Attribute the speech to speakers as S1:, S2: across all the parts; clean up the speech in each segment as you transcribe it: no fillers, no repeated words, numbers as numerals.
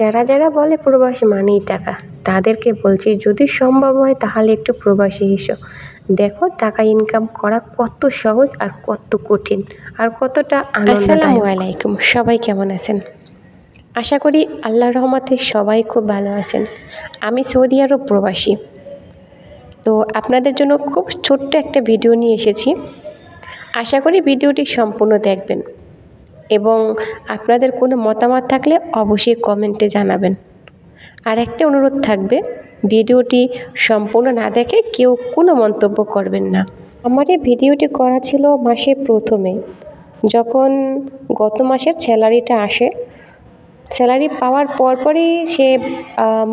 S1: যারা যারা বলে প্রবাসী মানেই টাকা, তাদেরকে বলছি যদি সম্ভব হয় তাহলে একটু প্রবাসী এসো। দেখো টাকা ইনকাম করা কত সহজ আর কত কঠিন আর কতটা আনন্দদায়ক। আসসালামু আলাইকুম, সবাই কেমন আছেন? আশা করি আল্লাহর রহমতে সবাই খুব ভালো আছেন। আমি সৌদি আরব প্রবাসী, তো আপনাদের জন্য খুব ছোট্ট একটা ভিডিও নিয়ে এসেছি। আশা করি ভিডিওটি সম্পূর্ণ দেখবেন এবং আপনাদের কোনো মতামত থাকলে অবশ্যই কমেন্টে জানাবেন। আর একটা অনুরোধ থাকবে, ভিডিওটি সম্পূর্ণ না দেখে কেউ কোনো মন্তব্য করবেন না। আমার এই ভিডিওটি করা ছিল মাসের প্রথমে, যখন গত মাসের স্যালারিটা আসে। স্যালারি পাওয়ার পরপরই সে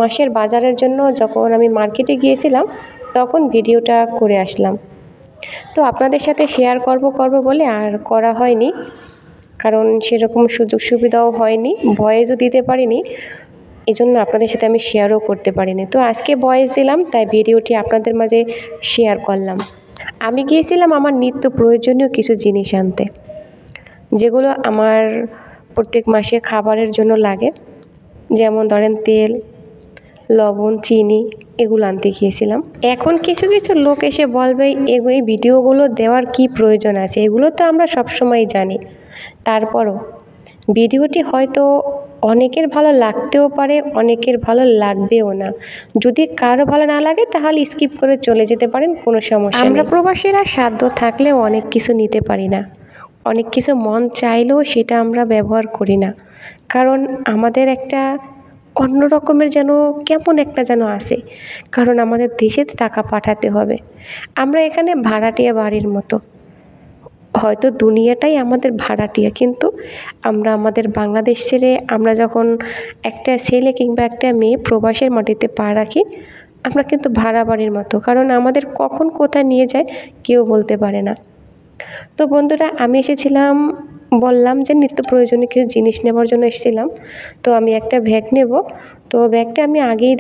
S1: মাসের বাজারের জন্য যখন আমি মার্কেটে গিয়েছিলাম তখন ভিডিওটা করে আসলাম। তো আপনাদের সাথে শেয়ার করব বলে আর করা হয়নি, কারণ সেরকম সুযোগ সুবিধাও হয়নি, ভয়েসও দিতে পারিনি, এজন্য আপনাদের সাথে আমি শেয়ারও করতে পারিনি। তো আজকে ভয়েস দিলাম, তাই ভিডিওটি আপনাদের মাঝে শেয়ার করলাম। আমি গিয়েছিলাম আমার নিত্য প্রয়োজনীয় কিছু জিনিস আনতে, যেগুলো আমার প্রত্যেক মাসে খাবারের জন্য লাগে, যেমন ধরেন তেল, লবণ, চিনি, এগুলো আনতে গিয়েছিলাম। এখন কিছু কিছু লোক এসে বলবে এই ভিডিওগুলো দেওয়ার কি প্রয়োজন আছে, এগুলো তো আমরা সবসময় জানি। তারপরও ভিডিওটি হয়তো অনেকের ভালো লাগতেও পারে, অনেকের ভালো লাগবেও না। যদি কারো ভালো না লাগে তাহলে স্কিপ করে চলে যেতে পারেন, কোনো সমস্যা নেই। আমরা প্রবাসীরা সাধ্য থাকলেও অনেক কিছু নিতে পারি না, অনেক কিছু মন চাইলেও সেটা আমরা ব্যবহার করি না, কারণ আমাদের একটা অন্য রকমের কেমন একটা আছে, কারণ আমাদের দেশে টাকা পাঠাতে হবে। আমরা এখানে ভাড়াটিয়া বাড়ির মতো, হয়তো দুনিয়াটাই আমাদের ভাড়াটিয়া, কিন্তু আমরা আমাদের বাংলাদেশ ছেড়ে আমরা যখন একটা ছেলে কিংবা একটা মেয়ে প্রবাসের মাটিতে পা রাখি, আমরা কিন্তু ভাড়া বাড়ির মতো, কারণ আমাদের কখন কোথায় নিয়ে যায় কেউ বলতে পারে না। তো বন্ধুরা, আমি এসেছিলাম, বললাম যে নিত্য প্রয়োজনীয় কিছু জিনিস নেবার জন্য এসেছিলাম। তো আমি একটা ব্যাগ নেব, তো ব্যাগটা আমি আগেই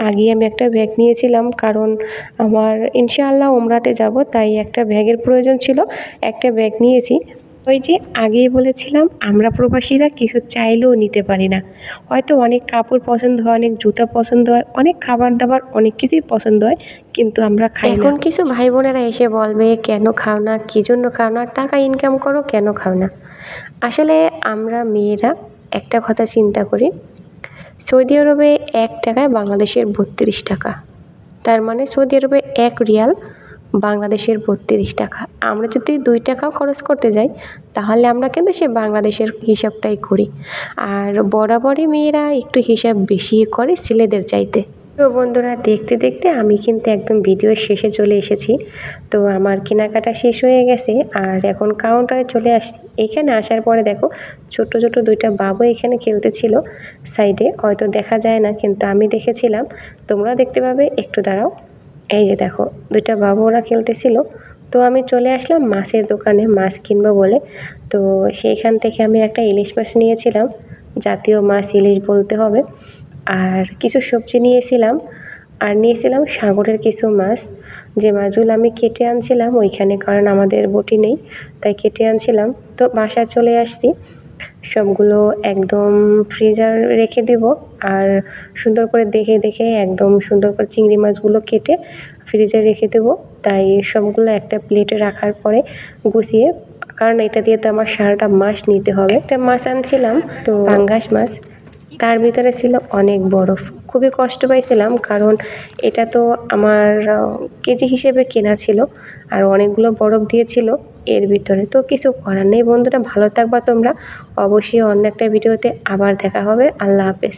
S1: আগেই আমি একটা ব্যাগ নিয়েছিলাম, কারণ আমার ইনশাআল্লাহ উমরাতে যাব, তাই একটা ব্যাগের প্রয়োজন ছিল, একটা ব্যাগ নিয়েছি। ওই যে আগেই বলেছিলাম, আমরা প্রবাসীরা কিছু চাইলেও নিতে পারি না। হয়তো অনেক কাপড় পছন্দ হয়, অনেক জুতা পছন্দ হয়, অনেক খাবার দাবার, অনেক কিছুই পছন্দ হয়, কিন্তু আমরা খাই না। এখন কিছু ভাই বোনেরা এসে বলবে কেন খাও না, কী জন্য খাও না, টাকা ইনকাম করো কেন খাও না। আসলে আমরা মেয়েরা একটা কথা চিন্তা করি, সৌদি আরবে 1 টাকায় বাংলাদেশের 32 টাকা, তার মানে সৌদি আরবে 1 রিয়াল বাংলাদেশের 32 টাকা। আমরা যদি 2 টাকাও খরচ করতে যাই তাহলে আমরা কিন্তু সে বাংলাদেশের হিসাবটাই করি, আর বরাবরই মেয়েরা একটু হিসাব বেশি করে ছেলেদের চাইতে। তো বন্ধুরা, দেখতে দেখতে আমি কিন্তু একদম ভিডিওর শেষে চলে এসেছি। তো আমার কেনাকাটা শেষ হয়ে গেছে আর এখন কাউন্টারে চলে আসছি। এখানে আসার পরে দেখো ছোট ছোট 2টা বাবু এখানে খেলতেছিল সাইডে, হয়তো দেখা যায় না কিন্তু আমি দেখেছিলাম, তোমরা দেখতে পাবে, একটু দাঁড়াও। এই যে দেখো 2টা বাবু ওরা খেলতেছিল। তো আমি চলে আসলাম মাছের দোকানে মাছ কিনবো বলে। তো সেইখান থেকে আমি একটা ইলিশ মাছ নিয়েছিলাম, জাতীয় মাছ ইলিশ বলতে হবে, আর কিছু সবজি নিয়েছিলাম, আর নিয়েছিলাম সাগরের কিছু মাছ, যে মাছগুলো আমি কেটে আনছিলাম ওইখানে, কারণ আমাদের বটি নেই, তাই কেটে আনছিলাম। তো বাসায় চলে আসছি, সবগুলো একদম ফ্রিজার রেখে দেব, আর সুন্দর করে দেখে দেখে একদম সুন্দর করে চিংড়ি মাছগুলো কেটে ফ্রিজে রেখে দেব। তাই সবগুলো একটা প্লেটে রাখার পরে গুছিয়ে, কারণ এটা দিয়ে তো আমার সারাটা মাস নিতে হবে। একটা মাছ আনছিলাম, তো পাঙ্গাস মাছ, তার ভিতরে ছিল অনেক বরফ। খুবই কষ্ট পাইছিলাম, কারণ এটা তো আমার কেজি হিসেবে কেনা ছিল আর অনেকগুলো বরফ দিয়েছিল এর ভিতরে। তো কিছু করার নেই। বন্ধুরা, ভালো থাকবা তোমরা, অবশ্যই অন্য একটা ভিডিওতে আবার দেখা হবে। আল্লাহ হাফেজ।